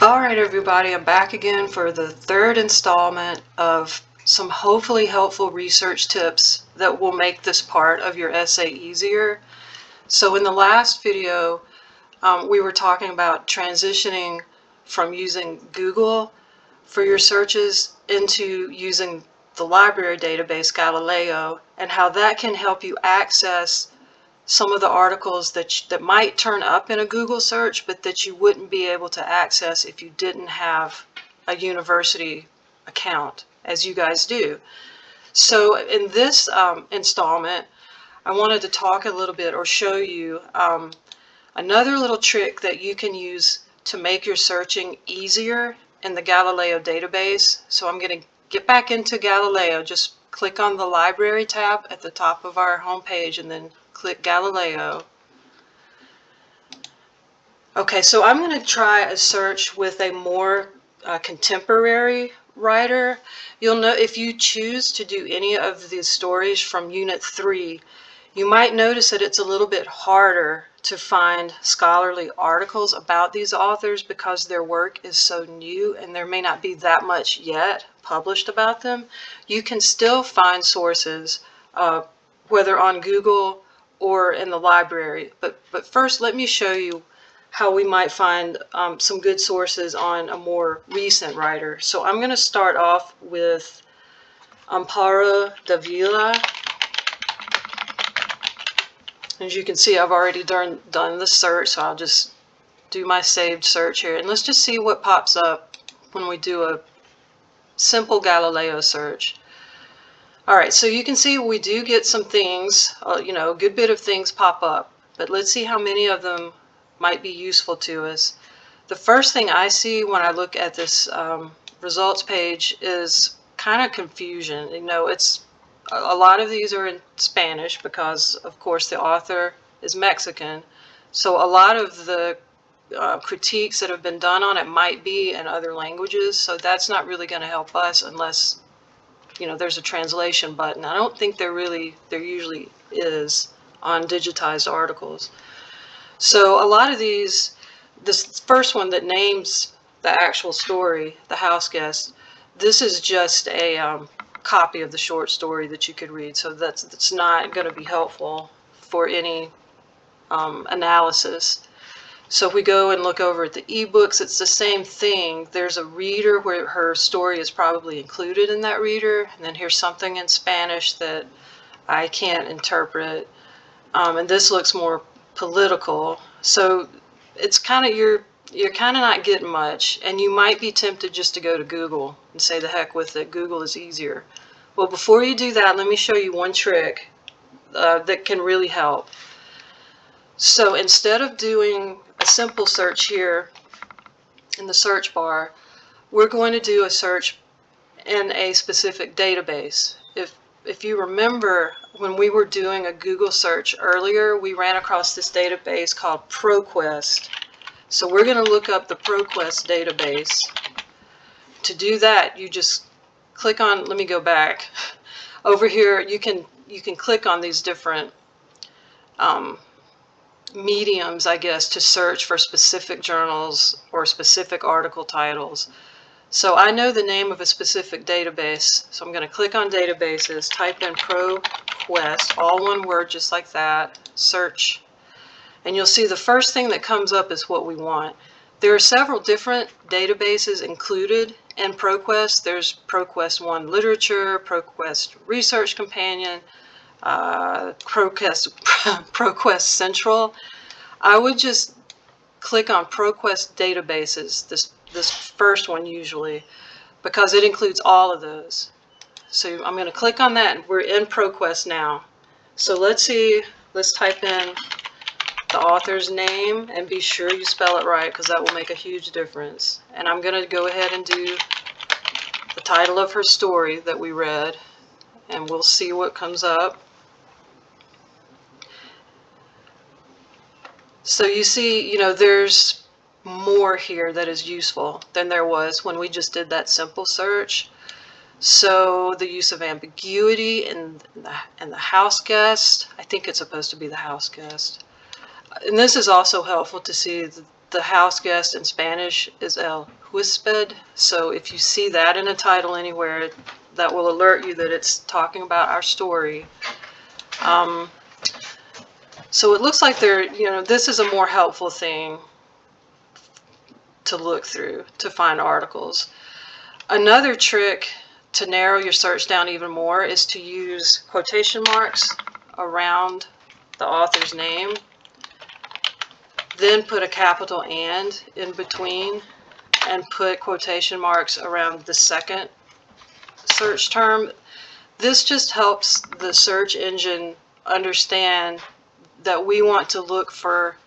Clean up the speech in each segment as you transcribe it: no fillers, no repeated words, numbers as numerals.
Alright everybody, I'm back again for the third installment of some hopefully helpful research tips that will make this part of your essay easier. So in the last video, we were talking about transitioning from using Google for your searches into using the library database Galileo, and how that can help you access some of the articles that might turn up in a Google search, but that you wouldn't be able to access if you didn't have a university account, as you guys do. So in this installment, I wanted to talk a little bit or show you another little trick that you can use to make your searching easier in the Galileo database. So I'm going to get back into Galileo. Just click on the library tab at the top of our home page and then click Galileo. Okay, so I'm going to try a search with a more contemporary writer. You'll know if you choose to do any of the stories from Unit 3, you might notice that it's a little bit harder to find scholarly articles about these authors because their work is so new and there may not be that much yet published about them. You can still find sources, whether on Google or in the library. But first, let me show you how we might find some good sources on a more recent writer. So I'm going to start off with Amparo Davila. As you can see, I've already done the search, so I'll just do my saved search here. And let's just see what pops up when we do a simple Galileo search. Alright, so you can see we do get some things, a good bit of things pop up. But let's see how many of them might be useful to us. The first thing I see when I look at this results page is kind of confusion. It's a lot of these are in Spanish because, of course, the author is Mexican. So a lot of the critiques that have been done on it might be in other languages. So that's not really going to help us unless, there's a translation button. I don't think there usually is on digitized articles. So a lot of these, this first one that names the actual story, The House Guest, this is just a copy of the short story that you could read, so that's not going to be helpful for any analysis. So if we go and look over at the ebooks, it's the same thing. There's a reader where her story is probably included in that reader, and then here's something in Spanish that I can't interpret, and this looks more political. So it's kind of you're kind of not getting much, and you might be tempted just to go to Google and say the heck with it. Google is easier. Well, before you do that, let me show you one trick that can really help. So instead of doing a simple search here in the search bar, we're going to do a search in a specific database. If you remember, when we were doing a Google search earlier, we ran across this database called Proquest. So we're going to look up the Proquest database. To do that, you just click on, let me go back. Over here, you can click on these different mediums, I guess, to search for specific journals or specific article titles. So I know the name of a specific database, so I'm going to click on databases, type in Proquest, all one word just like that, search, and you'll see the first thing that comes up is what we want. There are several different databases included in Proquest. There's Proquest One Literature, Proquest Research Companion, Proquest Central. I would just click on Proquest Databases, this first one usually, because it includes all of those. So I'm going to click on that, and we're in Proquest now. So let's type in the author's name, and be sure you spell it right because that will make a huge difference. And I'm going to go ahead and do the title of her story that we read, and we'll see what comes up. So you see, there's more here that is useful than there was when we just did that simple search. So the use of ambiguity and the house guest, I think it's supposed to be the house guest. And this is also helpful to see the the house guest in Spanish is el huésped. So if you see that in a title anywhere, that will alert you that it's talking about our story. So it looks like this is a more helpful thing to look through to find articles. Another trick to narrow your search down even more is to use quotation marks around the author's name, then put a capital "and" in between, and put quotation marks around the second search term. This just helps the search engine understand that we want to look for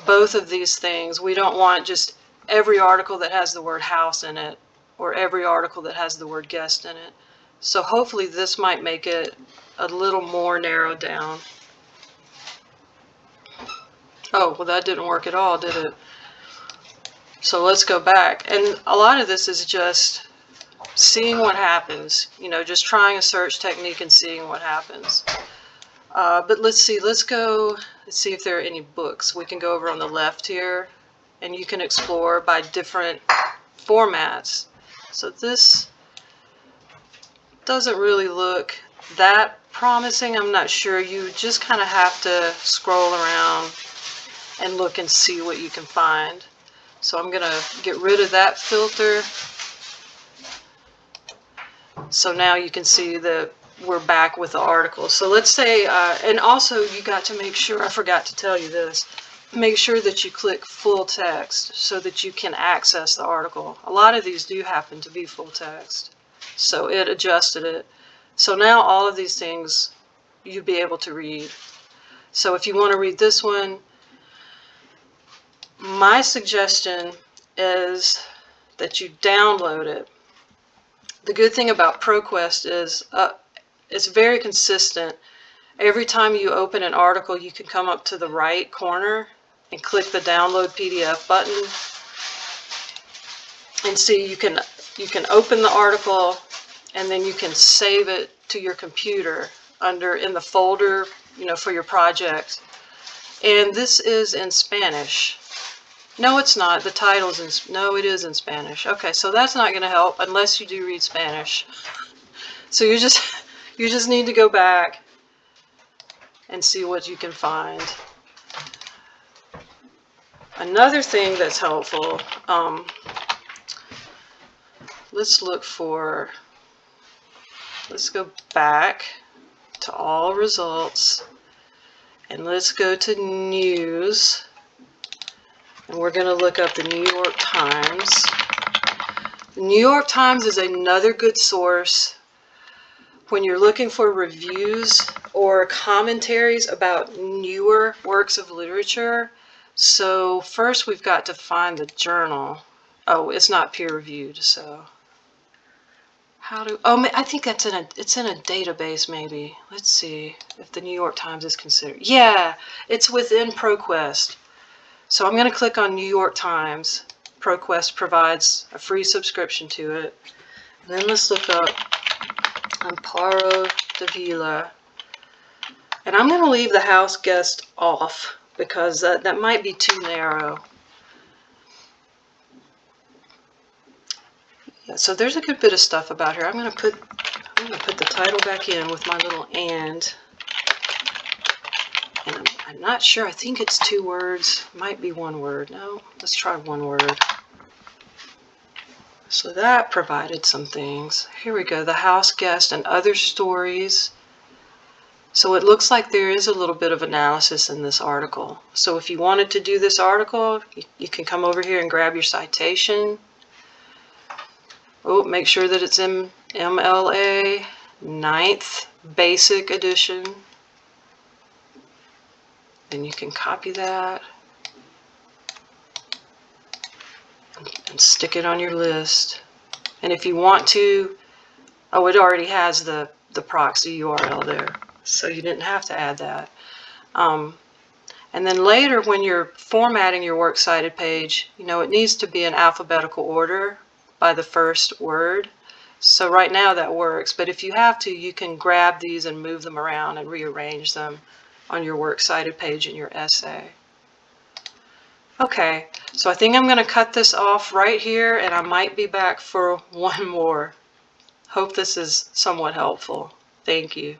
both of these things. We don't want just every article that has the word house in it or every article that has the word guest in it. So hopefully this might make it a little more narrowed down. Oh, well, that didn't work at all, did it? So let's go back. And a lot of this is just seeing what happens, just trying a search technique and seeing what happens. But let's see if there are any books. We can go over on the left here, and you can explore by different formats. So this doesn't really look that promising. I'm not sure. You just kind of have to scroll around and look and see what you can find. So I'm going to get rid of that filter. So now you can see that we're back with the article. So let's say, and also you got to make sure, I forgot to tell you this, make sure that you click full text so that you can access the article. A lot of these do happen to be full text. So it adjusted it. So now all of these things you'd be able to read. So if you want to read this one, my suggestion is that you download it. The good thing about Proquest is it's very consistent. Every time you open an article, you can come up to the right corner and click the download PDF button. And see, you can open the article, and then you can save it to your computer in the folder, for your project. And this is in Spanish. No, it's not. The title's no, it is in Spanish. Okay, so that's not going to help unless you do read Spanish. So you just need to go back and see what you can find. Another thing that's helpful, let's go back to all results, and let's go to news. And we're going to look up the New York Times. The New York Times is another good source when you're looking for reviews or commentaries about newer works of literature. So first we've got to find the journal. Oh, it's not peer-reviewed, so I think it's in a database maybe. Let's see if the New York Times is considered. Yeah, it's within Proquest. So I'm going to click on New York Times. Proquest provides a free subscription to it. And then let's look up Amparo Davila. And I'm going to leave the house guest off because that might be too narrow. Yeah, so there's a good bit of stuff about her. I'm going to put the title back in with my little and. And I'm not sure. I think it's 2 words. Might be 1 word. No, let's try 1 word. So that provided some things. Here we go. The house guest and other stories. So it looks like there is a little bit of analysis in this article. So if you wanted to do this article, you can come over here and grab your citation. Oh, make sure that it's in MLA 9th Basic Edition. Then you can copy that and stick it on your list. And if you want to, oh, it already has the proxy URL there, so you didn't have to add that. And then later when you're formatting your works cited page, it needs to be in alphabetical order by the first word. So right now that works, but if you have to, you can grab these and move them around and rearrange them on your works cited page in your essay. Okay, So I think I'm going to cut this off right here, and I might be back for one more. Hope this is somewhat helpful. Thank you.